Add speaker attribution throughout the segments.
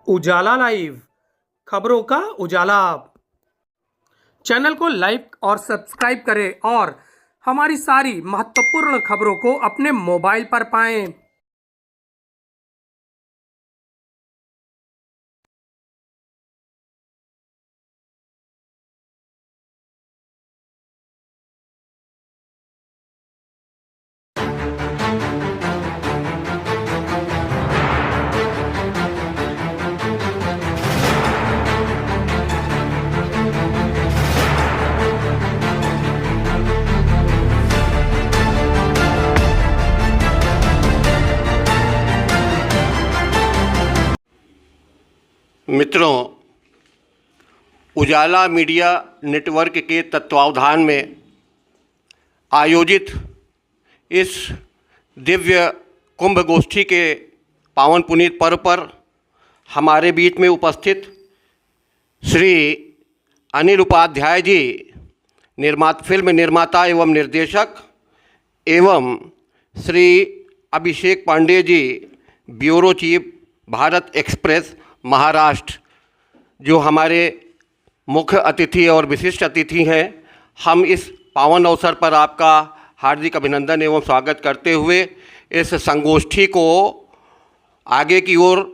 Speaker 1: उजाला live, खबरों का उजाला। Channel को लाइक और सब्सक्राइब करें और हमारी सारी महत्वपूर्ण खबरों को अपने मोबाइल पर पाएं।
Speaker 2: मित्रों, उजाला मीडिया नेटवर्क के तत्वावधान में आयोजित इस दिव्य कुंभ गोष्ठी के पावन पुनीत पर्व पर हमारे बीच में उपस्थित श्री अनिल उपाध्याय जी, फिल्म निर्माता एवं निर्देशक, एवं Shri Abhishek Pandey ji, bureau chief, Bharat express, Maharashtra, जो हमारे मुख्य अतिथि और विशिष्ट अतिथि हैं। हम इस पावन अवसर पर आपका हार्दिक अभिनंदन एवं स्वागत करते हुए इस संगोष्ठी को आगे की ओर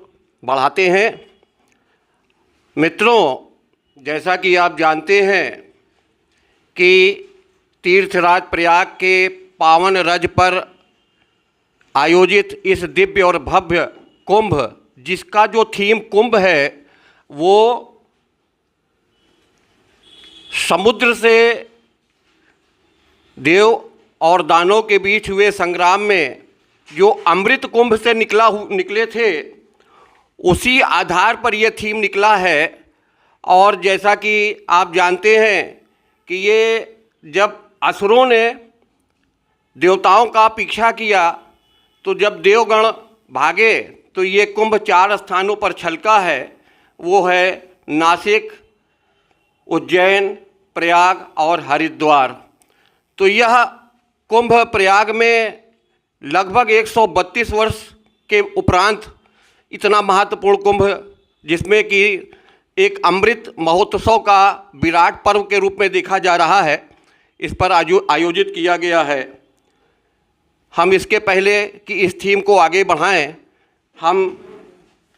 Speaker 2: बढ़ाते हैं। मित्रों, जैसा कि आप जानते हैं कि तीर्थराज प्रयाग के पावन रज पर आयोजित इस दिव्य और भव्य कुंभ, जिसका जो थीम कुंभ है, वो समुद्र से देव और दानव के बीच हुए संग्राम में जो अमृत कुंभ से निकले थे, उसी आधार पर यह थीम निकला है। और जैसा कि आप जानते हैं कि ये जब असुरों ने देवताओं का पीछा किया, तो जब देवगण भागे तो ये कुंभ 4 स्थानों पर छलका है। वो है नासिक, उज्जैन, प्रयाग और हरिद्वार। तो यह कुंभ प्रयाग में लगभग 132 वर्ष के उपरांत इतना महत्वपूर्ण कुंभ, जिसमें कि एक अमृत महोत्सव का विराट पर्व के रूप में देखा जा रहा है, इस पर आयोजित किया गया है। हम इसके पहले कि इस थीम को आगे बढ़ाएं, हम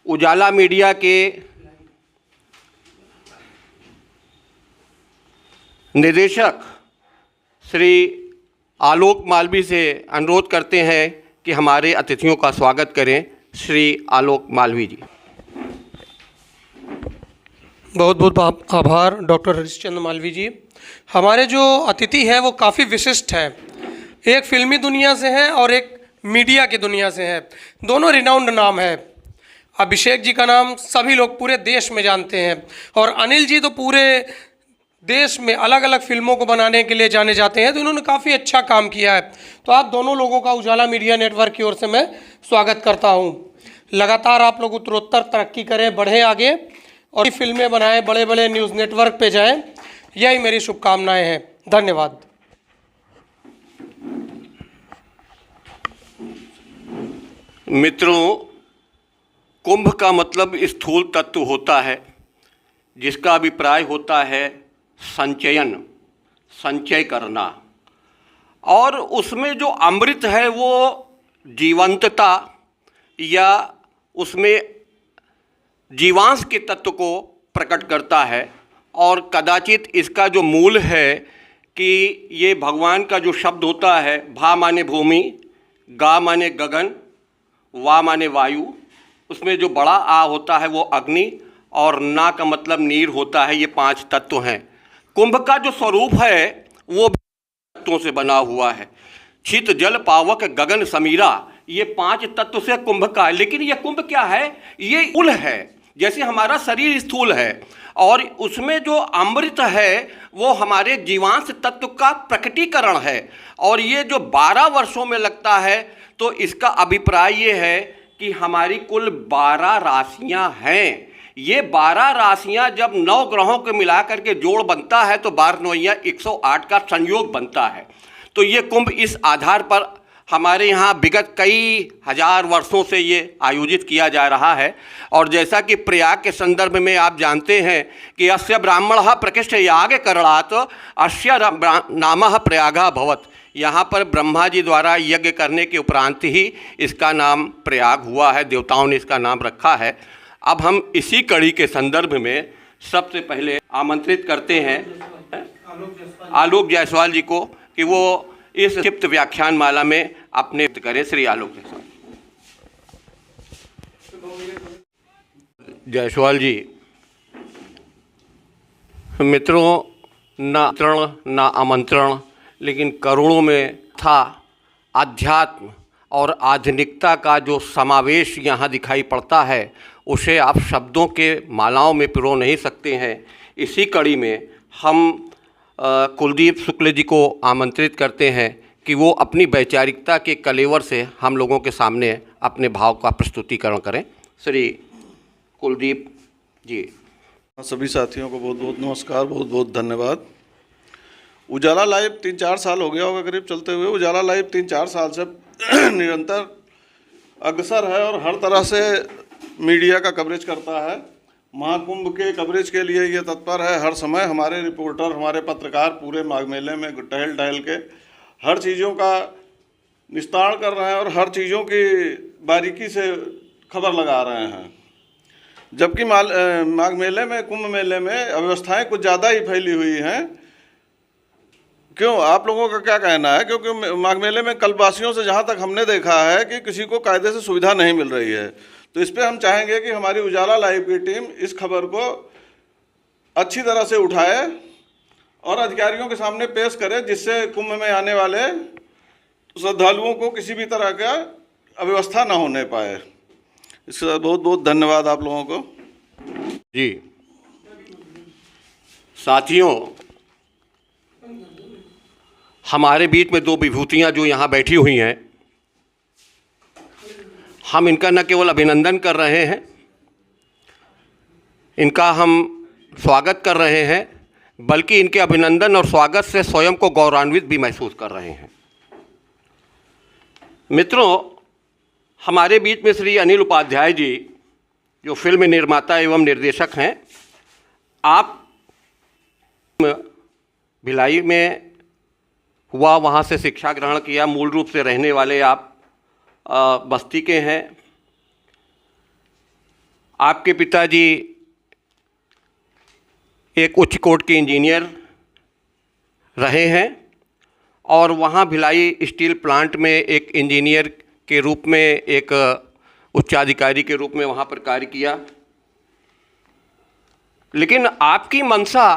Speaker 2: उजाला मीडिया के निदेशक श्री आलोक मालवी से अनुरोध करते हैं कि हमारे अतिथियों का स्वागत करें। श्री आलोक मालवी जी।
Speaker 1: बहुत बहुत आभार डॉक्टर हरिश्चंद्र मालवी जी। हमारे जो अतिथि हैं वो काफ़ी विशिष्ट हैं। एक फिल्मी दुनिया से हैं और एक मीडिया की दुनिया से हैं। दोनों रिनाउंड नाम है। अभिषेक जी का नाम सभी लोग पूरे देश में जानते हैं और अनिल जी तो पूरे देश में अलग अलग फिल्मों को बनाने के लिए जाने जाते हैं। तो इन्होंने काफ़ी अच्छा काम किया है। तो आप दोनों लोगों का उजाला मीडिया नेटवर्क की ओर से मैं स्वागत करता हूँ। लगातार आप लोग उत्तरोत्तर तरक्की करें, बढ़ें आगे और फिल्में बनाएं, बड़े बड़े न्यूज़ नेटवर्क पे जाएं, यही मेरी शुभकामनाएं हैं। धन्यवाद।
Speaker 2: मित्रों, कुंभ का मतलब स्थूल तत्व होता है, जिसका अभिप्राय होता है संचयन, संचय करना। और उसमें जो अमृत है वो जीवंतता या उसमें जीवांश के तत्व को प्रकट करता है। और कदाचित इसका जो मूल है कि ये भगवान का जो शब्द होता है, भा माने भूमि, गा माने गगन, वा माने वायु, उसमें जो बड़ा आ होता है वो अग्नि और ना का मतलब नीर होता है। ये 5 तत्व हैं। कुंभ का जो स्वरूप है वो तत्वों से बना हुआ है। छित, जल, पावक, गगन, समीरा, ये 5 तत्व से कुंभ का है। लेकिन ये कुंभ क्या है? ये स्थूल है। जैसे हमारा शरीर स्थूल है और उसमें जो अमृत है वो हमारे जीवांश तत्व का प्रकटीकरण है। और ये जो 12 वर्षों में लगता है, तो इसका अभिप्राय ये है कि हमारी कुल 12 राशियां हैं। ये 12 राशियां जब 9 ग्रहों के मिलाकर के जोड़ बनता है तो 12 9 108 का संयोग बनता है। तो ये कुंभ इस आधार पर हमारे यहाँ विगत कई हजार वर्षों से ये आयोजित किया जा रहा है। और जैसा कि प्रयाग के संदर्भ में आप जानते हैं कि अस्य ब्राह्मणः प्रकृष्ट याग करणात् अस्य नामः प्रयागः भवत्। यहाँ पर ब्रह्मा जी द्वारा यज्ञ करने के उपरांत ही इसका नाम प्रयाग हुआ है, देवताओं ने इसका नाम रखा है। अब हम इसी कड़ी के संदर्भ में सबसे पहले आमंत्रित करते हैं आलोक जायसवाल जी को कि वो इस क्षिप्त व्याख्यान माला में अपने करें। श्री आलोक जायसवाल जी। मित्रों, न आमंत्रण, लेकिन करोड़ों में था आध्यात्म और आधुनिकता का जो समावेश यहाँ दिखाई पड़ता है, उसे आप शब्दों के मालाओं में पिरो नहीं सकते हैं। इसी कड़ी में हम कुलदीप शुक्ल जी को आमंत्रित करते हैं कि वो अपनी वैचारिकता के कलेवर से हम लोगों के सामने अपने भाव का प्रस्तुतिकरण करें। श्री कुलदीप जी।
Speaker 3: सभी साथियों को बहुत बहुत नमस्कार, बहुत बहुत धन्यवाद। उजाला लाइव 3-4 साल हो गया होगा करीब चलते हुए। उजाला लाइव 3-4 साल से निरंतर अग्रसर है और हर तरह से मीडिया का कवरेज करता है। महाकुंभ के कवरेज के लिए ये तत्पर है। हर समय हमारे रिपोर्टर, हमारे पत्रकार पूरे माघ मेले में टहल टहल के हर चीज़ों का निस्तारण कर रहे हैं और हर चीज़ों की बारीकी से खबर लगा रहे हैं। जबकि माघ मेले में, कुंभ मेले में अव्यवस्थाएं कुछ ज़्यादा ही फैली हुई हैं। क्यों, आप लोगों का क्या कहना है? क्योंकि माघ मेले में कल्पवासियों से जहाँ तक हमने देखा है कि किसी को कायदे से सुविधा नहीं मिल रही है। तो इस पर हम चाहेंगे कि हमारी उजाला लाइव की टीम इस खबर को अच्छी तरह से उठाए और अधिकारियों के सामने पेश करे, जिससे कुंभ में आने वाले श्रद्धालुओं को किसी भी तरह का अव्यवस्था ना होने पाए। इसके साथ बहुत बहुत धन्यवाद आप लोगों को
Speaker 2: जी। साथियों, हमारे बीच में दो विभूतियां जो यहाँ बैठी हुई हैं, हम इनका न केवल अभिनंदन कर रहे हैं, इनका हम स्वागत कर रहे हैं, बल्कि इनके अभिनंदन और स्वागत से स्वयं को गौरवान्वित भी महसूस कर रहे हैं। मित्रों, हमारे बीच में श्री अनिल उपाध्याय जी, जो फिल्म निर्माता एवं निर्देशक हैं। आप भिलाई में हुआ, वहाँ से शिक्षा ग्रहण किया, मूल रूप से रहने वाले आप बस्ती के हैं। आपके पिताजी एक उच्च कोटि के इंजीनियर रहे हैं और वहाँ भिलाई स्टील प्लांट में एक इंजीनियर के रूप में, एक उच्चाधिकारी के रूप में वहाँ पर कार्य किया। लेकिन आपकी मंशा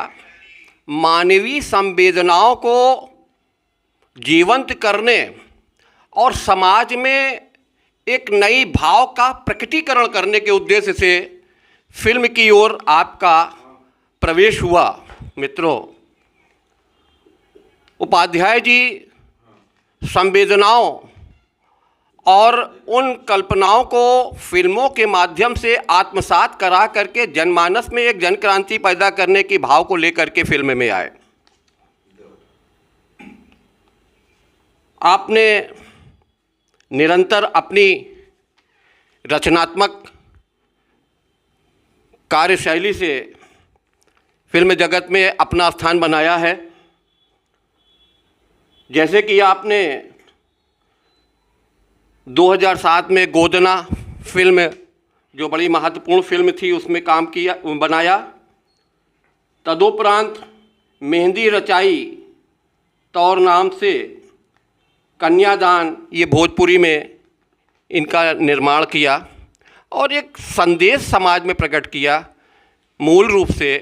Speaker 2: मानवीय संवेदनाओं को जीवंत करने और समाज में एक नई भाव का प्रकटीकरण करने के उद्देश्य से फिल्म की ओर आपका प्रवेश हुआ। मित्रों, उपाध्याय जी संवेदनाओं और उन कल्पनाओं को फिल्मों के माध्यम से आत्मसात करा करके जनमानस में एक जनक्रांति पैदा करने की भाव को लेकर के फिल्म में आए। आपने निरंतर अपनी रचनात्मक कार्यशैली से फिल्म जगत में अपना स्थान बनाया है। जैसे कि आपने 2007 में गोदना फिल्म, जो बड़ी महत्वपूर्ण फिल्म थी, उसमें काम किया, बनाया। तदुपरांत मेहंदी रचाई तौर नाम से कन्यादान, ये भोजपुरी में इनका निर्माण किया और एक संदेश समाज में प्रकट किया, मूल रूप से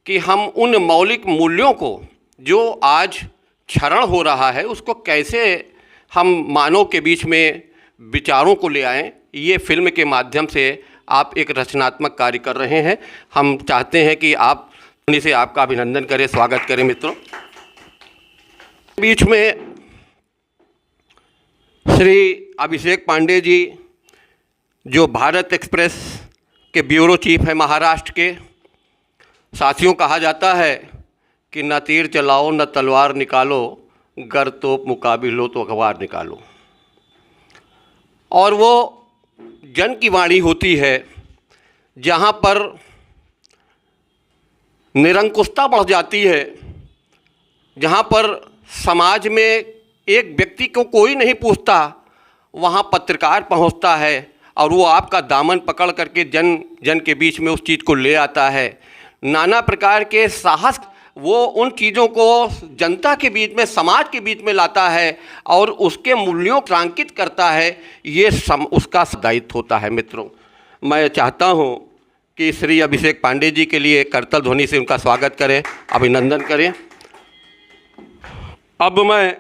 Speaker 2: कि हम उन मौलिक मूल्यों को जो आज क्षरण हो रहा है, उसको कैसे हम मानव के बीच में विचारों को ले आएं। ये फिल्म के माध्यम से आप एक रचनात्मक कार्य कर रहे हैं। हम चाहते हैं कि आप से आपका अभिनंदन करें, स्वागत करें। मित्रों, बीच में श्री अभिषेक पांडे जी, जो भारत एक्सप्रेस के ब्यूरो चीफ है महाराष्ट्र के। साथियों, कहा जाता है कि न तीर चलाओ न तलवार निकालो, गर तोप मुकाबिल हो तो अखबार निकालो। और वो जन की वाणी होती है, जहाँ पर निरंकुशता बढ़ जाती है, जहाँ पर समाज में एक व्यक्ति को कोई नहीं पूछता, वहाँ पत्रकार पहुँचता है और वो आपका दामन पकड़ करके जन जन के बीच में उस चीज़ को ले आता है। नाना प्रकार के साहस वो उन चीज़ों को जनता के बीच में, समाज के बीच में लाता है और उसके मूल्यों को रेखांकित करता है। ये उसका दायित्व होता है। मित्रों, मैं चाहता हूँ कि श्री अभिषेक पांडे जी के लिए करतल ध्वनि से उनका स्वागत करें, अभिनंदन करें। अब मैं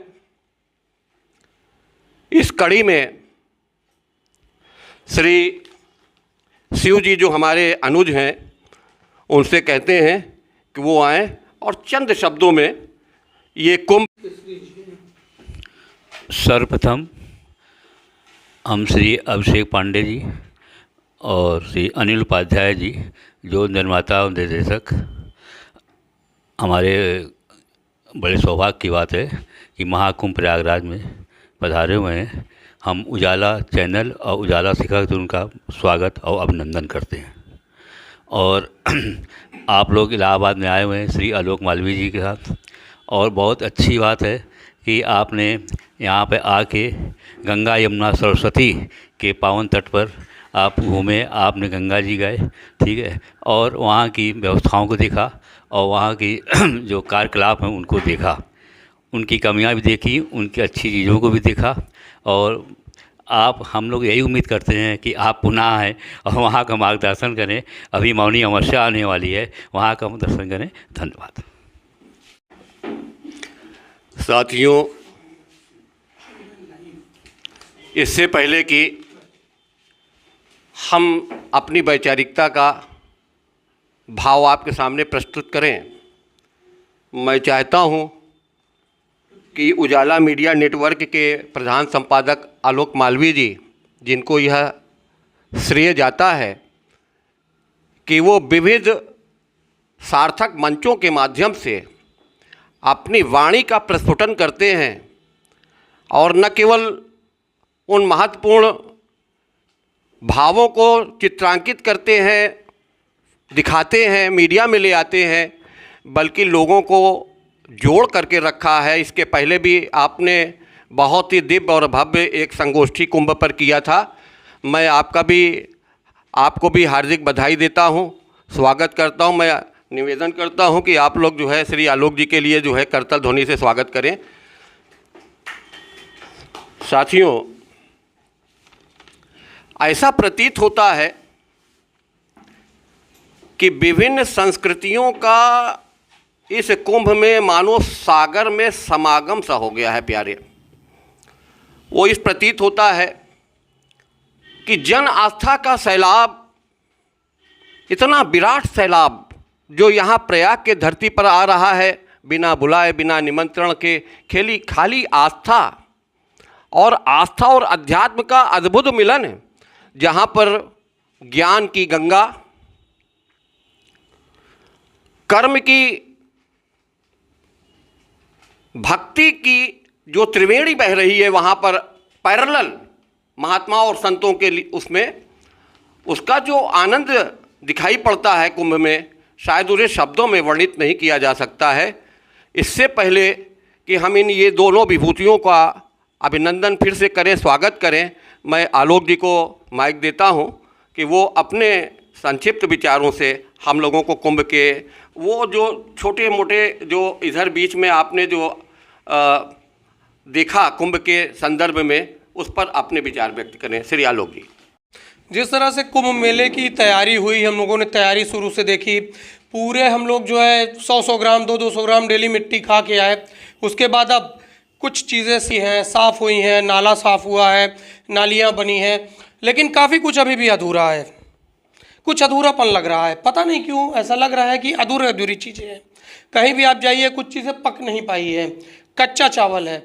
Speaker 2: इस कड़ी में श्री शिव जी जो हमारे अनुज हैं, उनसे कहते हैं कि वो आएँ और चंद शब्दों में ये कुंभ।
Speaker 4: सर्वप्रथम हम श्री अभिषेक पांडे जी और श्री अनिल उपाध्याय जी, जो निर्माता और निर्देशक, हमारे बड़े सौभाग्य की बात है कि महाकुंभ प्रयागराज में पधारे हुए हैं। हम उजाला चैनल और उजाला शिखर से उनका स्वागत और अभिनंदन करते हैं। और आप लोग इलाहाबाद में आए हुए हैं श्री आलोक मालवीय जी के साथ, और बहुत अच्छी बात है कि आपने यहाँ पे आके गंगा यमुना सरस्वती के पावन तट पर आप घूमे, आपने गंगा जी गए, ठीक है, और वहाँ की व्यवस्थाओं को देखा और वहाँ की जो कार्यकलाप हैं उनको देखा, उनकी कमियां भी देखी, उनकी अच्छी चीज़ों को भी देखा। और आप, हम लोग यही उम्मीद करते हैं कि आप पुनः आएँ और वहाँ का मार्गदर्शन करें। अभी मौनी अमावस्या आने वाली है, वहाँ का दर्शन करें। धन्यवाद।
Speaker 2: साथियों, इससे पहले कि हम अपनी वैचारिकता का भाव आपके सामने प्रस्तुत करें, मैं चाहता हूं कि उजाला मीडिया नेटवर्क के प्रधान संपादक आलोक मालवीय जी, जिनको यह श्रेय जाता है कि वो विविध सार्थक मंचों के माध्यम से अपनी वाणी का प्रस्फुटन करते हैं और न केवल उन महत्वपूर्ण भावों को चित्रांकित करते हैं, दिखाते हैं, मीडिया में ले आते हैं, बल्कि लोगों को जोड़ करके रखा है। इसके पहले भी आपने बहुत ही दिव्य और भव्य एक संगोष्ठी कुंभ पर किया था। मैं आपको भी हार्दिक बधाई देता हूं, स्वागत करता हूं। मैं निवेदन करता हूं कि आप लोग जो है श्री आलोक जी के लिए जो है करतल ध्वनि से स्वागत करें। साथियों, ऐसा प्रतीत होता है कि विभिन्न संस्कृतियों का इस कुंभ में मानो सागर में समागम सा हो गया है। प्यारे, वो इस प्रतीत होता है कि जन आस्था का सैलाब, इतना विराट सैलाब जो यहाँ प्रयाग के धरती पर आ रहा है, बिना बुलाए, बिना निमंत्रण के, खाली आस्था और अध्यात्म का अद्भुत मिलन है, जहाँ पर ज्ञान की गंगा, कर्म की, भक्ति की जो त्रिवेणी बह रही है, वहाँ पर पैरेलल महात्माओं और संतों के लिए उसमें उसका जो आनंद दिखाई पड़ता है कुंभ में, शायद उन्हें शब्दों में वर्णित नहीं किया जा सकता है। इससे पहले कि हम इन ये दोनों विभूतियों का अभिनंदन फिर से करें, स्वागत करें, मैं आलोक जी को माइक देता हूं कि वो अपने संक्षिप्त विचारों से हम लोगों को कुंभ के वो जो छोटे मोटे जो इधर बीच में आपने जो देखा कुंभ के संदर्भ में, उस पर अपने विचार व्यक्त करें। श्री आलोक जी।
Speaker 1: जिस तरह से कुंभ मेले की तैयारी हुई, हम लोगों ने तैयारी शुरू से देखी। पूरे हम लोग जो है 100-100 ग्राम 200 ग्राम डेली मिट्टी खा के आए। उसके बाद अब कुछ चीज़ें सी हैं, साफ़ हुई हैं, नाला साफ़ हुआ है, नालियाँ बनी हैं, लेकिन काफ़ी कुछ अभी भी अधूरा है। कुछ अधूरापन लग रहा है, पता नहीं क्यों ऐसा लग रहा है कि अधूरी चीज़ें हैं। कहीं भी आप जाइए, कुछ चीज़ें पक नहीं पाई है, कच्चा चावल है,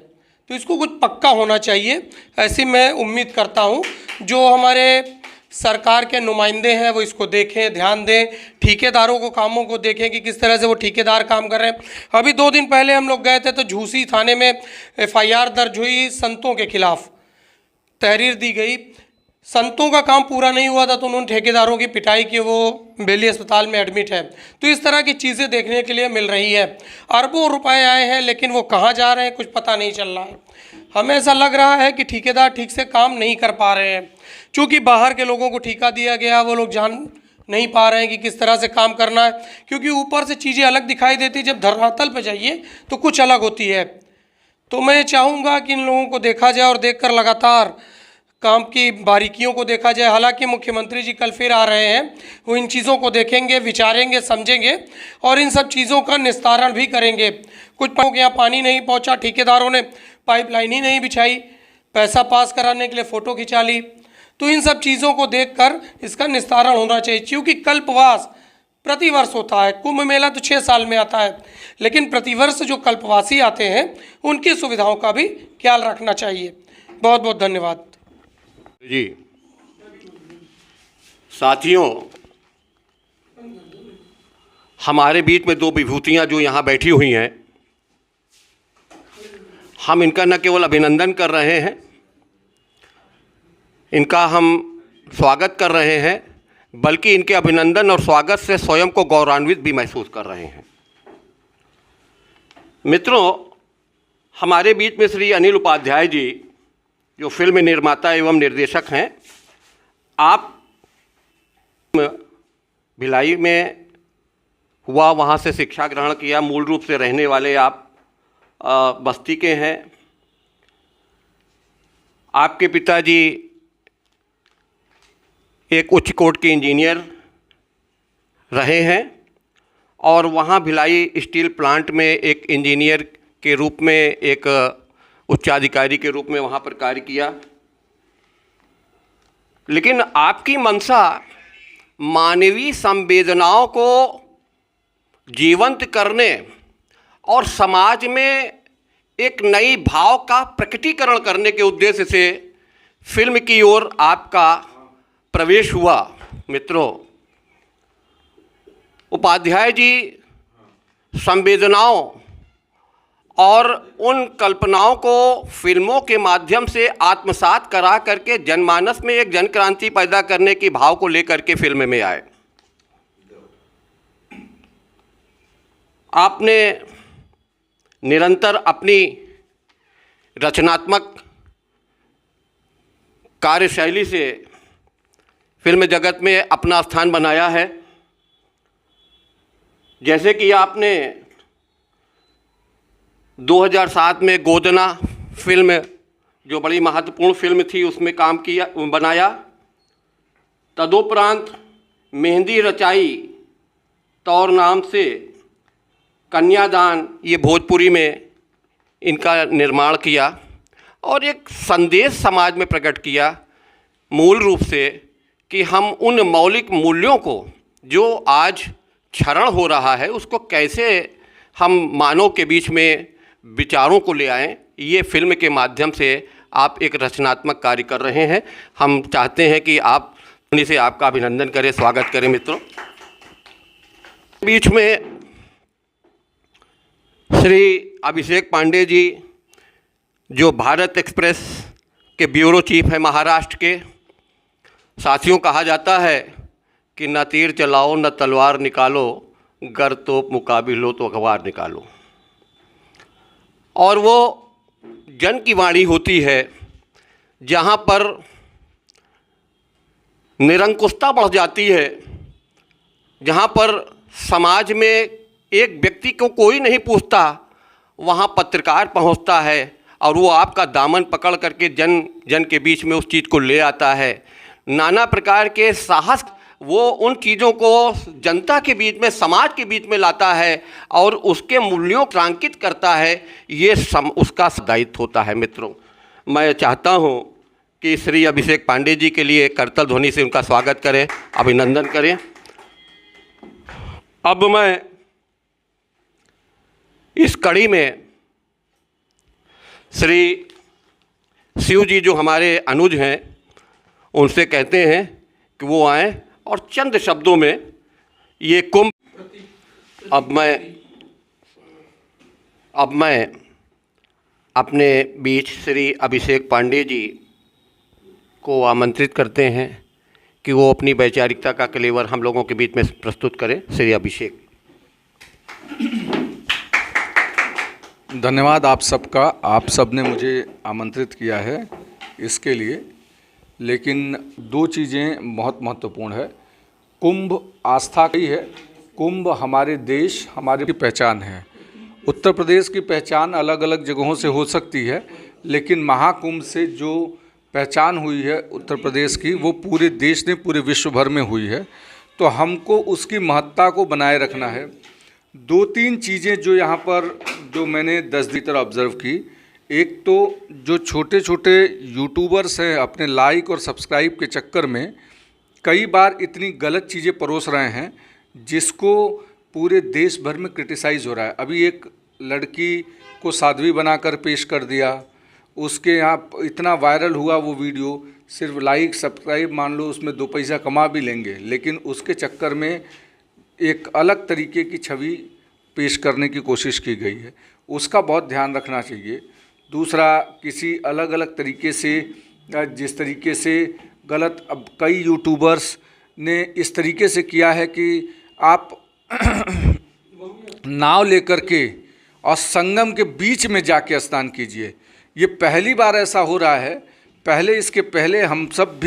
Speaker 1: तो इसको कुछ पक्का होना चाहिए। ऐसी मैं उम्मीद करता हूँ जो हमारे सरकार के नुमाइंदे हैं वो इसको देखें, ध्यान दें, ठेकेदारों को कामों को देखें कि किस तरह से वो ठेकेदार काम कर रहे हैं। अभी 2 दिन पहले हम लोग गए थे तो झूसी थाने में FIR दर्ज हुई संतों के खिलाफ। तहरीर दी गई। संतों का काम पूरा नहीं हुआ था तो उन्होंने ठेकेदारों की पिटाई की, वो बेली अस्पताल में एडमिट है। तो इस तरह की चीज़ें देखने के लिए मिल रही है। अरबों रुपए आए हैं लेकिन वो कहाँ जा रहे हैं कुछ पता नहीं चल रहा है। हमें ऐसा लग रहा है कि ठेकेदार ठीक से काम नहीं कर पा रहे हैं। चूँकि बाहर के लोगों को ठेका दिया गया, वो लोग जान नहीं पा रहे हैं कि किस तरह से काम करना है, क्योंकि ऊपर से चीज़ें अलग दिखाई देती, जब धरातल पर जाइए तो कुछ अलग होती है। तो मैं चाहूँगा कि इन लोगों को देखा जाए और देखकर लगातार काम की बारीकियों को देखा जाए। हालांकि मुख्यमंत्री जी कल फिर आ रहे हैं, वो इन चीज़ों को देखेंगे, विचारेंगे, समझेंगे और इन सब चीज़ों का निस्तारण भी करेंगे। कुछ लोगों के यहाँ पानी नहीं पहुँचा, ठेकेदारों ने पाइपलाइन ही नहीं बिछाई, पैसा पास कराने के लिए फ़ोटो खिंचा ली। तो इन सब चीज़ों को देखकर इसका निस्तारण होना चाहिए, क्योंकि कल्पवास प्रतिवर्ष होता है। कुंभ मेला तो 6 साल में आता है, लेकिन प्रतिवर्ष जो कल्पवासी आते हैं उनकी सुविधाओं का भी ख्याल रखना चाहिए। बहुत बहुत धन्यवाद
Speaker 2: जी। साथियों, हमारे बीच में 2 विभूतियां जो यहाँ बैठी हुई हैं, हम इनका न केवल अभिनंदन कर रहे हैं, इनका हम स्वागत कर रहे हैं, बल्कि इनके अभिनंदन और स्वागत से स्वयं को गौरवान्वित भी महसूस कर रहे हैं। मित्रों, हमारे बीच में श्री अनिल उपाध्याय जी जो फिल्म निर्माता एवं निर्देशक हैं, आप भिलाई में हुआ, वहाँ से शिक्षा ग्रहण किया, मूल रूप से रहने वाले आप बस्ती के हैं। आपके पिताजी एक उच्च कोटि के इंजीनियर रहे हैं और वहाँ भिलाई स्टील प्लांट में एक इंजीनियर के रूप में, एक उच्चाधिकारी के रूप में वहाँ पर कार्य किया। लेकिन आपकी मंशा मानवीय संवेदनाओं को जीवंत करने और समाज में एक नई भाव का प्रकटीकरण करने के उद्देश्य से फिल्म की ओर आपका प्रवेश हुआ। मित्रों, उपाध्याय जी संवेदनाओं और उन कल्पनाओं को फिल्मों के माध्यम से आत्मसात करा करके जनमानस में एक जनक्रांति पैदा करने की भाव को लेकर के फिल्म में आए। आपने निरंतर अपनी रचनात्मक कार्यशैली से फिल्म जगत में अपना स्थान बनाया है। जैसे कि आपने 2007 में गोदना फिल्म, जो बड़ी महत्वपूर्ण फिल्म थी, उसमें काम किया, बनाया। तदुपरांत मेहंदी रचाई तौर नाम से कन्यादान, ये भोजपुरी में इनका निर्माण किया और एक संदेश समाज में प्रकट किया, मूल रूप से कि हम उन मौलिक मूल्यों को जो आज क्षरण हो रहा है उसको कैसे हम मानव के बीच में विचारों को ले आएं। ये फिल्म के माध्यम से आप एक रचनात्मक कार्य कर रहे हैं। हम चाहते हैं कि आप से आपका अभिनंदन करें, स्वागत करें। मित्रों, बीच में श्री अभिषेक पांडे जी, जो भारत एक्सप्रेस के ब्यूरो चीफ है महाराष्ट्र के। साथियों, कहा जाता है कि न तीर चलाओ न तलवार निकालो, गर तोप मुकाबिल हो तो अखबार निकालो। और वो जन की वाणी होती है जहाँ पर निरंकुशता बढ़ जाती है, जहाँ पर समाज में एक व्यक्ति को कोई नहीं पूछता, वहाँ पत्रकार पहुँचता है और वो आपका दामन पकड़ करके जन जन के बीच में उस चीज़ को ले आता है। नाना प्रकार के साहस वो उन चीज़ों को जनता के बीच में, समाज के बीच में लाता है और उसके मूल्यों को अंकित करता है। ये उसका दायित्व होता है। मित्रों, मैं चाहता हूँ कि श्री अभिषेक पांडे जी के लिए करतल ध्वनि से उनका स्वागत करें, अभिनंदन करें। अब मैं इस कड़ी में श्री शिव जी, जो हमारे अनुज हैं, उनसे कहते हैं कि वो आएँ और चंद शब्दों में ये कुंभ। अब मैं अपने बीच श्री अभिषेक पांडे जी को आमंत्रित करते हैं कि वो अपनी वैचारिकता का कलेवर हम लोगों के बीच में प्रस्तुत करें। श्री अभिषेक।
Speaker 3: धन्यवाद आप सबका। आप सब ने मुझे आमंत्रित किया है इसके लिए, लेकिन दो चीज़ें बहुत महत्वपूर्ण है। कुंभ आस्था की है, कुंभ हमारे देश हमारी पहचान है। उत्तर प्रदेश की पहचान अलग अलग जगहों से हो सकती है, लेकिन महाकुंभ से जो पहचान हुई है उत्तर प्रदेश की, वो पूरे देश ने, पूरे विश्व भर में हुई है। तो हमको उसकी महत्ता को बनाए रखना है। दो तीन चीज़ें जो यहाँ पर जो मैंने 10 दिन तरह ऑब्ज़र्व की, एक तो जो छोटे छोटे यूट्यूबर्स हैं अपने लाइक और सब्सक्राइब के चक्कर में कई बार इतनी गलत चीज़ें परोस रहे हैं जिसको पूरे देश भर में क्रिटिसाइज़ हो रहा है। अभी एक लड़की को साध्वी बनाकर पेश कर दिया, उसके यहाँ इतना वायरल हुआ वो वीडियो, सिर्फ लाइक सब्सक्राइब मान लो उसमें 2 पैसा कमा भी लेंगे, लेकिन उसके चक्कर में एक अलग तरीके की छवि पेश करने की कोशिश की गई है। उसका बहुत ध्यान रखना चाहिए। दूसरा, किसी अलग अलग तरीके से जिस तरीके से गलत, अब कई यूट्यूबर्स ने इस तरीके से किया है कि आप नाव लेकर के और संगम के बीच में जाके स्नान कीजिए। ये पहली बार ऐसा हो रहा है। पहले, इसके पहले हम सब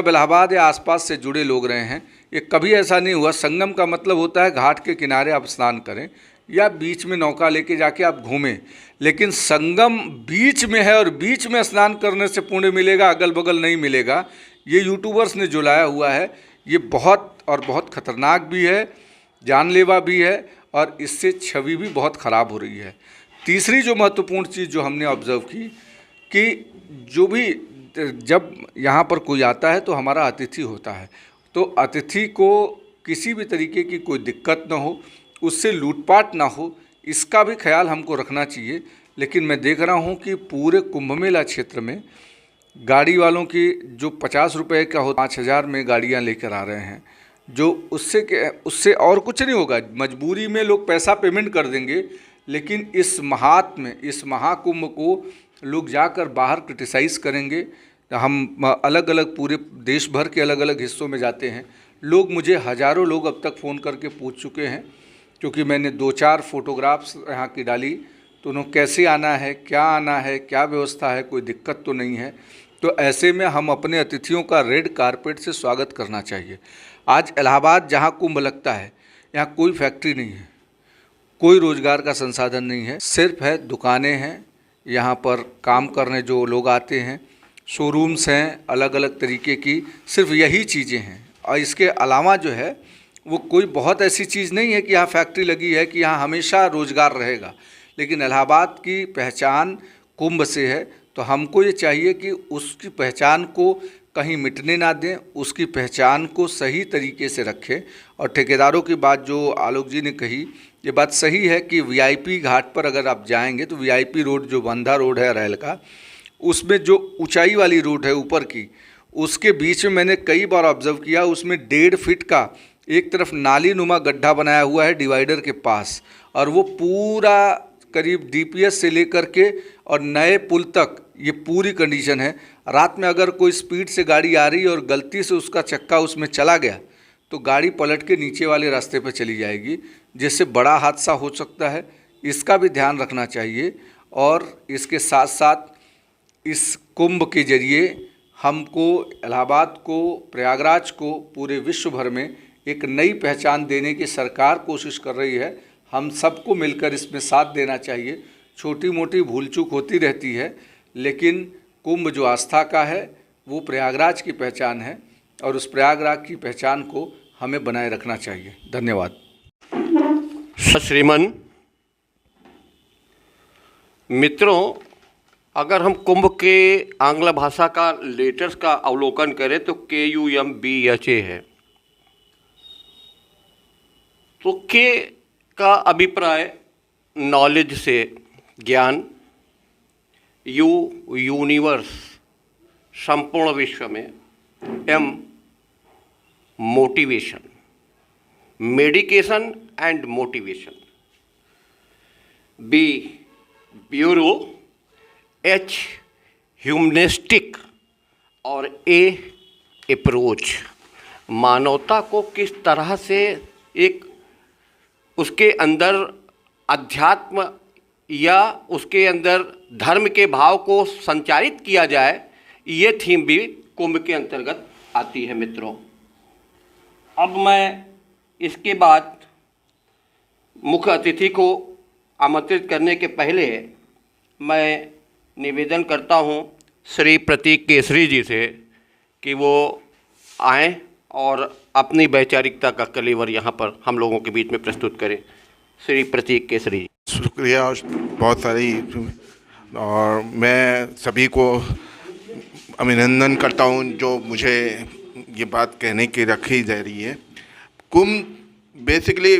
Speaker 3: इलाहाबाद या आसपास से जुड़े लोग रहे हैं, ये कभी ऐसा नहीं हुआ। संगम का मतलब होता है घाट के किनारे आप स्नान करें या बीच में नौका लेके जाके आप घूमें, लेकिन संगम बीच में है और बीच में स्नान करने से पुण्य मिलेगा, अगल बगल नहीं मिलेगा। ये यूट्यूबर्स ने जो लाया हुआ है ये बहुत खतरनाक भी है, जानलेवा भी है, और इससे छवि भी बहुत ख़राब हो रही है। तीसरी जो महत्वपूर्ण चीज़ जो हमने ऑब्ज़र्व की कि जो भी जब यहाँ पर कोई आता है तो हमारा अतिथि होता है, तो अतिथि को किसी भी तरीके की कोई दिक्कत ना हो, उससे लूटपाट ना हो, इसका भी ख्याल हमको रखना चाहिए। लेकिन मैं देख रहा हूँ कि पूरे कुंभ मेला क्षेत्र में गाड़ी वालों की जो 50 रुपये का हो 5000 में गाड़ियाँ लेकर आ रहे हैं, जो उससे और कुछ नहीं होगा। मजबूरी में लोग पैसा पेमेंट कर देंगे, लेकिन इस महाकुंभ को लोग जाकर बाहर क्रिटिसाइज़ करेंगे। हम अलग अलग पूरे देश भर के अलग अलग हिस्सों में जाते हैं, लोग मुझे हज़ारों लोग अब तक फ़ोन करके पूछ चुके हैं, क्योंकि मैंने 2-4 फोटोग्राफ्स यहाँ की डाली, तो उन्होंने कैसे आना है, क्या व्यवस्था है, कोई दिक्कत तो नहीं है। तो ऐसे में हम अपने अतिथियों का रेड कारपेट से स्वागत करना चाहिए। आज इलाहाबाद जहाँ कुंभ लगता है, यहाँ कोई फैक्ट्री नहीं है, कोई रोज़गार का संसाधन नहीं है, सिर्फ है दुकानें हैं, यहाँ पर काम करने जो लोग आते हैं, शोरूम्स हैं अलग अलग तरीके की, सिर्फ यही चीज़ें हैं। और इसके अलावा जो है वो कोई बहुत ऐसी चीज़ नहीं है कि यहाँ फैक्ट्री लगी है कि यहाँ हमेशा रोज़गार रहेगा। लेकिन इलाहाबाद की पहचान कुंभ से है, तो हमको ये चाहिए कि उसकी पहचान को कहीं मिटने ना दें, उसकी पहचान को सही तरीके से रखें। और ठेकेदारों की बात जो आलोक जी ने कही, ये बात सही है कि वीआईपी घाट पर अगर आप जाएंगे तो वीआईपी रोड जो बंधा रोड है रेल का, उसमें जो ऊंचाई वाली रोड है ऊपर की, उसके बीच में मैंने कई बार ऑब्ज़र्व किया, उसमें 1.5 फीट का एक तरफ नाली नुमा गड्ढा बनाया हुआ है डिवाइडर के पास, और वो पूरा करीब डीपीएस से लेकर के और नए पुल तक ये पूरी कंडीशन है। रात में अगर कोई स्पीड से गाड़ी आ रही है और गलती से उसका चक्का उसमें चला गया तो गाड़ी पलट के नीचे वाले रास्ते पर चली जाएगी, जिससे बड़ा हादसा हो सकता है। इसका भी ध्यान रखना चाहिए। और इसके साथ साथ इस कुंभ के जरिए हमको इलाहाबाद को, प्रयागराज को पूरे विश्व भर में एक नई पहचान देने की सरकार कोशिश कर रही है। हम सबको मिलकर इसमें साथ देना चाहिए। छोटी मोटी भूल चूक होती रहती है, लेकिन कुंभ जो आस्था का है वो प्रयागराज की पहचान है, और उस प्रयागराज की पहचान को हमें बनाए रखना चाहिए। धन्यवाद।
Speaker 2: श्रीमन मित्रों, अगर हम कुंभ के आंग्ल भाषा का लेटर्स का अवलोकन करें तो KUMBHA है। तो के का अभिप्राय नॉलेज से, ज्ञान, यूनिवर्स संपूर्ण विश्व में, M motivation, medication and motivation, B bureau, H humanistic और ए अप्रोच, मानवता को किस तरह से एक उसके अंदर अध्यात्म या उसके अंदर धर्म के भाव को संचारित किया जाए, ये थीम भी कुंभ के अंतर्गत आती है मित्रों। अब मैं इसके बाद मुख्य अतिथि को आमंत्रित करने के पहले मैं निवेदन करता हूं श्री प्रतीक केसरी जी से कि वो आएं और अपनी वैचारिकता का कलेवर यहाँ पर हम लोगों के बीच में प्रस्तुत करें। श्री प्रतीक केसरी जी।
Speaker 5: शुक्रिया बहुत सारी, और मैं सभी को अभिनंदन करता हूँ जो मुझे ये बात कहने की रखी जा रही है। कुंभ बेसिकली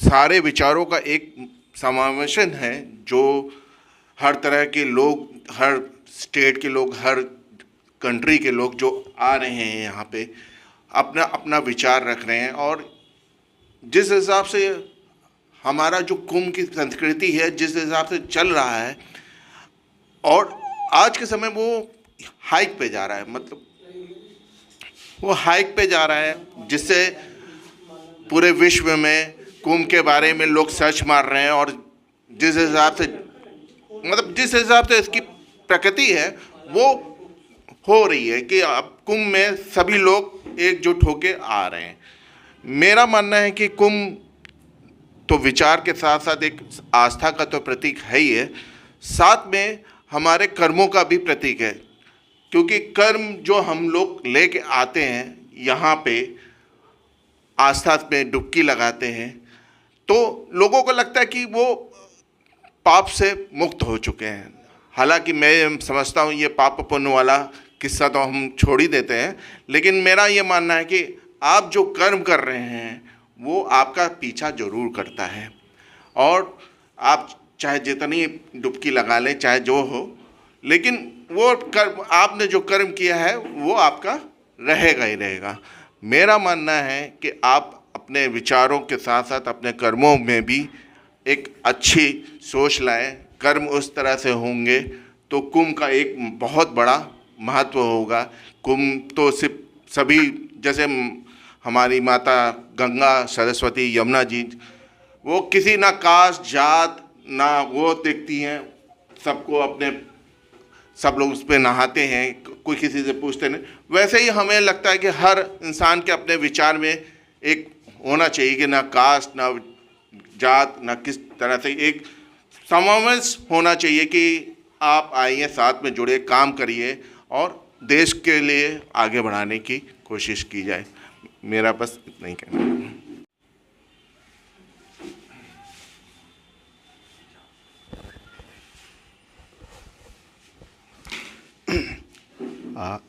Speaker 5: सारे विचारों का एक समावेशन है जो हर तरह के लोग, हर स्टेट के लोग, हर कंट्री के लोग जो आ रहे हैं यहाँ पे अपना अपना विचार रख रहे हैं। और जिस हिसाब से हमारा जो कुंभ की संस्कृति है, जिस हिसाब से चल रहा है, और आज के समय वो हाइक पे जा रहा है, मतलब वो हाइक पे जा रहा है, जिससे पूरे विश्व में कुंभ के बारे में लोग सर्च मार रहे हैं। और जिस हिसाब से जिस हिसाब से इसकी प्रकृति है वो हो रही है कि अब कुंभ में सभी लोग एकजुट होके आ रहे हैं। मेरा मानना है कि कुंभ तो विचार के साथ साथ एक आस्था का तो प्रतीक है ही है, साथ में हमारे कर्मों का भी प्रतीक है। क्योंकि कर्म जो हम लोग लेके आते हैं यहाँ पे, आस्था में डुबकी लगाते हैं, तो लोगों को लगता है कि वो पाप से मुक्त हो चुके हैं। हालांकि मैं समझता हूँ ये पाप पुण्य वाला किस्सा तो हम छोड़ ही देते हैं, लेकिन मेरा ये मानना है कि आप जो कर्म कर रहे हैं वो आपका पीछा जरूर करता है। और आप चाहे जितनी डुबकी लगा लें, चाहे जो हो, लेकिन वो कर्म, आपने जो कर्म किया है वो आपका रहेगा ही रहेगा। मेरा मानना है कि आप अपने विचारों के साथ साथ अपने कर्मों में भी एक अच्छी सोच लाएं। कर्म उस तरह से होंगे तो कुंभ का एक बहुत बड़ा महत्व होगा। कुंभ तो सिर्फ सभी, जैसे हमारी माता गंगा, सरस्वती, यमुना जी, वो किसी ना कास्ट जात ना वो देखती हैं, सबको अपने सब लोग उस पर नहाते हैं, कोई किसी से पूछते नहीं। वैसे ही हमें लगता है कि हर इंसान के अपने विचार में एक होना चाहिए कि ना कास्ट, ना जात, ना किस तरह से एक समावेश होना चाहिए कि आप आइए, साथ में जुड़े, काम करिए और देश के लिए आगे बढ़ाने की कोशिश की जाए। मेरा बस इतना ही कहना है।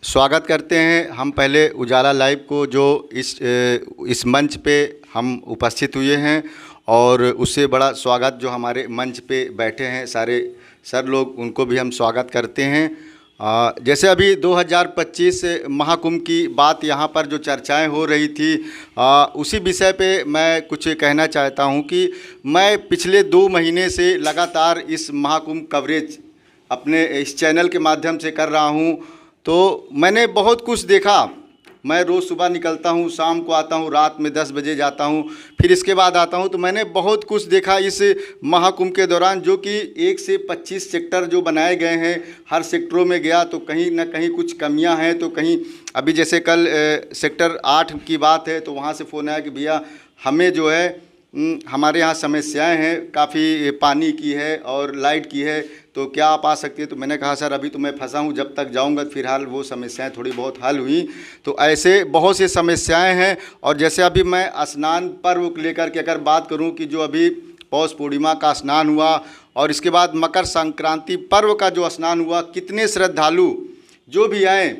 Speaker 6: स्वागत करते हैं हम पहले उजाला लाइव को, जो इस मंच पे हम उपस्थित हुए हैं, और उससे बड़ा स्वागत जो हमारे मंच पे बैठे हैं सारे सर लोग, उनको भी हम स्वागत करते हैं। जैसे अभी 2025 महाकुंभ की बात यहाँ पर जो चर्चाएं हो रही थी, उसी विषय पे मैं कुछ कहना चाहता हूँ कि मैं पिछले 2 महीने से लगातार इस महाकुंभ कवरेज अपने इस चैनल के माध्यम से कर रहा हूँ। तो मैंने बहुत कुछ देखा। मैं रोज़ सुबह निकलता हूँ, शाम को आता हूँ, रात में 10 बजे जाता हूँ, फिर इसके बाद आता हूँ। तो मैंने बहुत कुछ देखा इस महाकुंभ के दौरान, जो कि 1 से 25 सेक्टर जो बनाए गए हैं, हर सेक्टरों में गया तो कहीं ना कहीं कुछ कमियां हैं, तो कहीं अभी जैसे कल सेक्टर 8 की बात है, तो वहाँ से फ़ोन आया कि भैया हमें जो है हमारे यहाँ समस्याएं हैं, काफ़ी पानी की है और लाइट की है, तो क्या आप आ सकते हैं। तो मैंने कहा सर अभी तो मैं फंसा हूँ, जब तक जाऊँगा फिलहाल वो समस्याएं थोड़ी बहुत हल हुई। तो ऐसे बहुत सी समस्याएं हैं। और जैसे अभी मैं स्नान पर्व को लेकर के अगर बात करूँ कि जो अभी पौष पूर्णिमा का स्नान हुआ और इसके बाद मकर संक्रांति पर्व का जो स्नान हुआ, कितने श्रद्धालु जो भी आए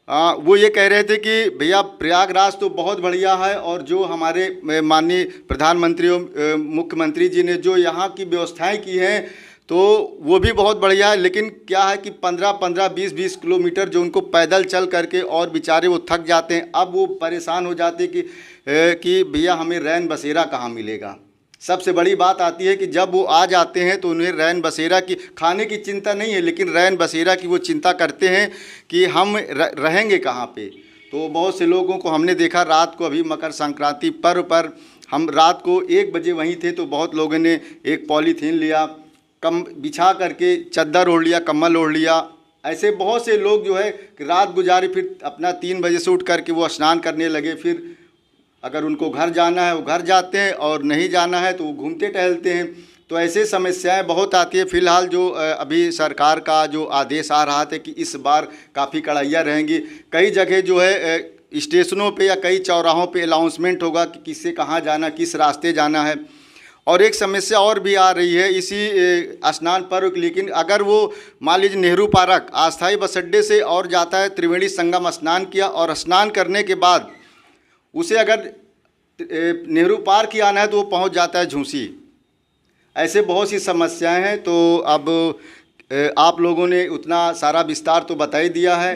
Speaker 6: वो ये कह रहे थे कि भैया प्रयागराज तो बहुत बढ़िया है, और जो हमारे माननीय प्रधानमंत्री और मुख्यमंत्री जी ने जो यहाँ की व्यवस्थाएं की हैं तो वो भी बहुत बढ़िया है। लेकिन क्या है कि 15-15, 20-20 किलोमीटर जो उनको पैदल चल करके, और बेचारे वो थक जाते हैं। अब वो परेशान हो जाते हैं कि भैया हमें रैन बसेरा कहाँ मिलेगा। सबसे बड़ी बात आती है कि जब वो आ जाते हैं तो उन्हें रैन बसेरा की, खाने की चिंता नहीं है, लेकिन रैन बसेरा की वो चिंता करते हैं कि हम रहेंगे कहाँ पे। तो बहुत से लोगों को हमने देखा रात को, अभी मकर संक्रांति पर्व पर हम रात को 1 बजे वहीं थे तो बहुत लोगों ने एक पॉलीथीन लिया, कम बिछा करके चद्दर ओढ़ लिया, कंबल ओढ़ लिया। ऐसे बहुत से लोग जो है रात गुजारे, फिर अपना 3 बजे से उठ करके वो स्नान करने लगे। फिर अगर उनको घर जाना है वो घर जाते हैं, और नहीं जाना है तो वो घूमते टहलते हैं। तो ऐसे समस्याएं बहुत आती है। फ़िलहाल जो अभी सरकार का जो आदेश आ रहा था कि इस बार काफ़ी कड़ाइयाँ रहेंगी, कई जगह जो है स्टेशनों पे या कई चौराहों पे अनाउंसमेंट होगा कि किससे कहाँ जाना, किस रास्ते जाना है। और एक समस्या और भी आ रही है इसी स्नान पर्व की, लेकिन अगर वो मान लीजिए नेहरू पार्क अस्थाई बस अड्डे से और जाता है, त्रिवेणी संगम स्नान किया और स्नान करने के बाद उसे अगर नेहरू पार्क ही आना है तो वो पहुंच जाता है झूंसी। ऐसे बहुत सी समस्याएं हैं। तो अब आप लोगों ने उतना सारा विस्तार तो बता ही दिया है,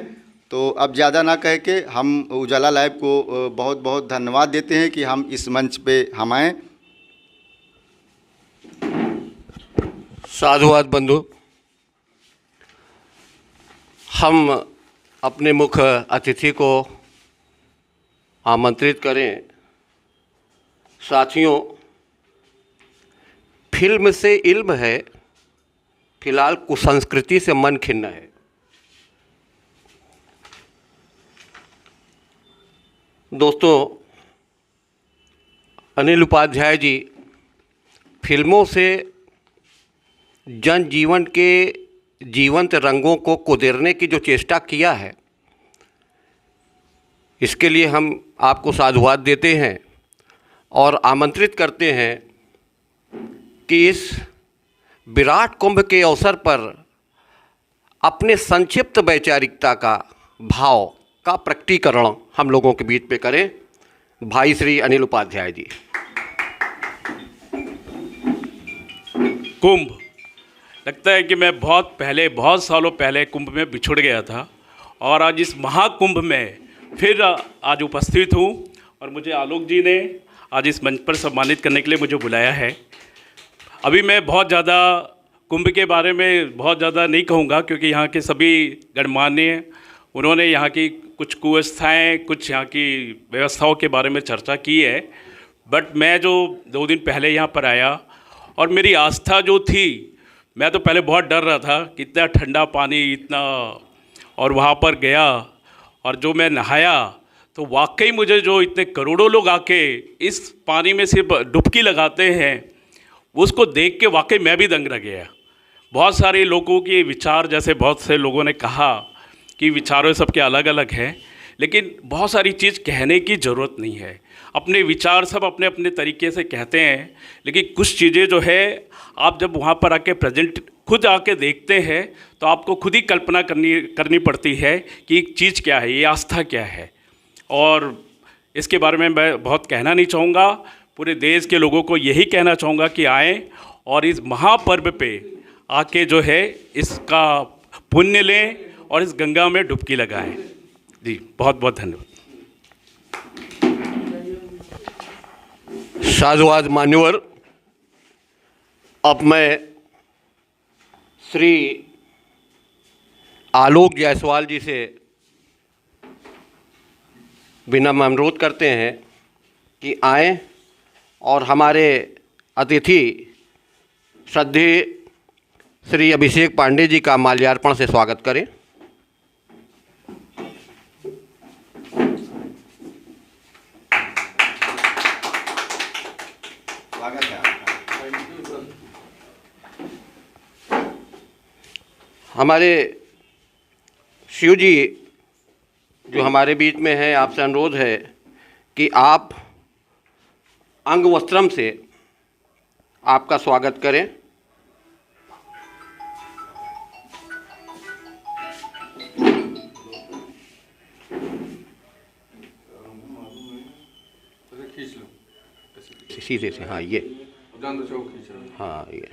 Speaker 6: तो अब ज़्यादा ना कह के हम उजाला लाइव को बहुत बहुत धन्यवाद देते हैं कि हम इस मंच पे हम आएँ।
Speaker 2: साधुवाद बंधु, हम अपने मुख्य अतिथि को आमंत्रित करें। साथियों, फिल्म से इल्म है, फिलहाल कुसंस्कृति से मन खिन्न है। दोस्तों, अनिल उपाध्याय जी फिल्मों से जनजीवन के जीवंत रंगों को कुदेरने की जो चेष्टा किया है, इसके लिए हम आपको साधुवाद देते हैं और आमंत्रित करते हैं कि इस विराट कुंभ के अवसर पर अपने संक्षिप्त वैचारिकता का भाव का प्रकटीकरण हम लोगों के बीच पे करें भाई श्री अनिल उपाध्याय जी।
Speaker 7: कुंभ, लगता है कि मैं बहुत सालों पहले कुंभ में बिछुड़ गया था, और आज इस महाकुंभ में फिर आज उपस्थित हूँ, और मुझे आलोक जी ने आज इस मंच पर सम्मानित करने के लिए मुझे बुलाया है। अभी मैं बहुत ज़्यादा कुंभ के बारे में बहुत ज़्यादा नहीं कहूँगा, क्योंकि यहाँ के सभी गणमान्य उन्होंने यहाँ की कुछ कुव्यवस्थाएँ, कुछ यहाँ की व्यवस्थाओं के बारे में चर्चा की है। बट मैं जो 2 दिन पहले यहाँ पर आया, और मेरी आस्था जो थी, मैं तो पहले बहुत डर रहा था कि इतना ठंडा पानी इतना, और वहाँ पर गया और जो मैं नहाया तो वाकई मुझे जो इतने करोड़ों लोग आके इस पानी में सिर्फ डुबकी लगाते हैं, उसको देख के वाकई मैं भी दंग रह गया। बहुत सारे लोगों के विचार, जैसे बहुत से लोगों ने कहा कि विचारों सबके अलग अलग हैं, लेकिन बहुत सारी चीज़ कहने की ज़रूरत नहीं है। अपने विचार सब अपने अपने तरीके से कहते हैं, लेकिन कुछ चीज़ें जो है आप जब वहाँ पर आके प्रेजेंट खुद आके देखते हैं तो आपको खुद ही कल्पना करनी पड़ती है कि एक चीज़ क्या है, ये आस्था क्या है। और इसके बारे में मैं बहुत कहना नहीं चाहूँगा, पूरे देश के लोगों को यही कहना चाहूँगा कि आएँ और इस महापर्व पे आके जो है इसका पुण्य लें और इस गंगा में डुबकी लगाएं। जी, बहुत बहुत धन्यवाद।
Speaker 2: साधुवाद मान्यवर। अब मैं श्री आलोक जायसवाल जी से विनम्र अनुरोध करते हैं कि आएं और हमारे अतिथि श्रद्धेय श्री अभिषेक पांडे जी का माल्यार्पण से स्वागत करें। हमारे शिव जी जो हमारे बीच में है, आपसे अनुरोध है कि आप अंग वस्त्रम से आपका स्वागत करें। सीधे से, हाँ ये, हाँ ये।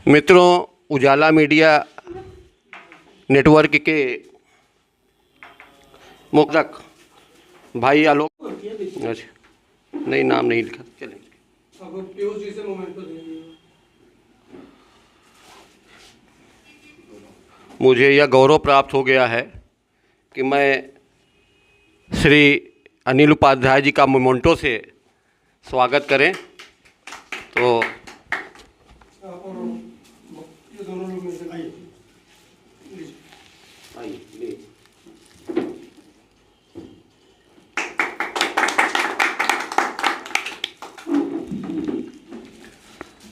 Speaker 2: मित्रों, उजाला मीडिया नेटवर्क के मुक्तक भाई आलोक। अच्छा, नहीं नाम नहीं लिखा, चलें। मुझे यह गौरव प्राप्त हो गया है कि मैं श्री अनिल उपाध्याय जी का मोमेंटो से स्वागत करें। तो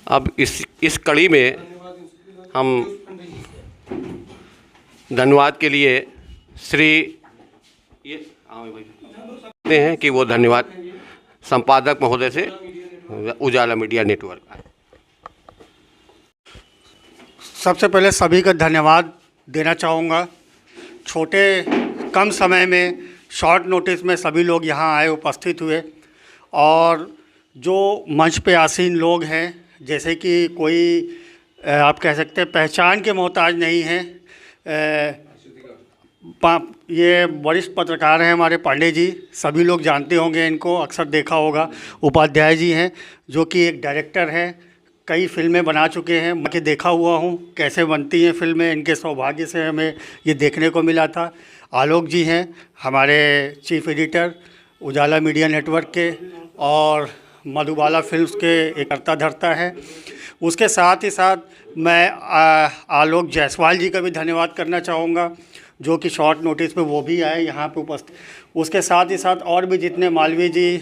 Speaker 2: अब इस कड़ी में हम धन्यवाद के लिए श्री ये कहते हैं कि वो धन्यवाद संपादक महोदय से उजाला मीडिया नेटवर्क।
Speaker 8: सबसे पहले सभी का धन्यवाद देना चाहूँगा। छोटे कम समय में शॉर्ट नोटिस में सभी लोग यहाँ आए, उपस्थित हुए, और जो मंच पे आसीन लोग हैं, जैसे कि कोई आप कह सकते हैं पहचान के मोहताज नहीं हैं। ये वरिष्ठ पत्रकार हैं हमारे पांडे जी, सभी लोग जानते होंगे इनको, अक्सर देखा होगा। उपाध्याय जी हैं जो कि एक डायरेक्टर हैं, कई फिल्में बना चुके हैं, मैं देखा हुआ हूँ कैसे बनती हैं फिल्में, इनके सौभाग्य से हमें ये देखने को मिला था। आलोक जी हैं हमारे चीफ एडिटर उजाला मीडिया नेटवर्क के, और मधुबाला फिल्म्स के एक कर्ता धर्ता है। उसके साथ ही साथ मैं आलोक जायसवाल जी का भी धन्यवाद करना चाहूँगा, जो कि शॉर्ट नोटिस पे वो भी आए यहाँ पे उपस्थित। उसके साथ ही साथ और भी जितने मालवी जी,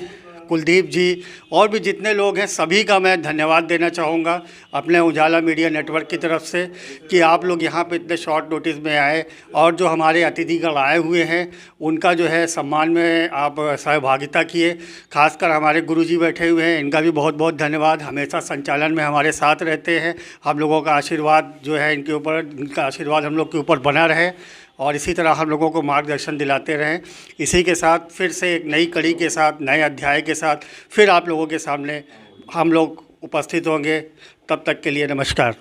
Speaker 8: कुलदीप जी, और भी जितने लोग हैं, सभी का मैं धन्यवाद देना चाहूँगा अपने उजाला मीडिया नेटवर्क की तरफ से कि आप लोग यहाँ पे इतने शॉर्ट नोटिस में आए, और जो हमारे अतिथिगण आए हुए हैं उनका जो है सम्मान में आप सहभागिता किए। खासकर हमारे गुरुजी बैठे हुए हैं, इनका भी बहुत बहुत धन्यवाद। हमेशा संचालन में हमारे साथ रहते हैं, हम लोगों का आशीर्वाद जो है इनके ऊपर, इनका आशीर्वाद हम लोग के ऊपर बना रहे और इसी तरह हम लोगों को मार्गदर्शन दिलाते रहें। इसी के साथ फिर से एक नई कड़ी के साथ, नए अध्याय के साथ फिर आप लोगों के सामने हम लोग उपस्थित होंगे। तब तक के लिए नमस्कार।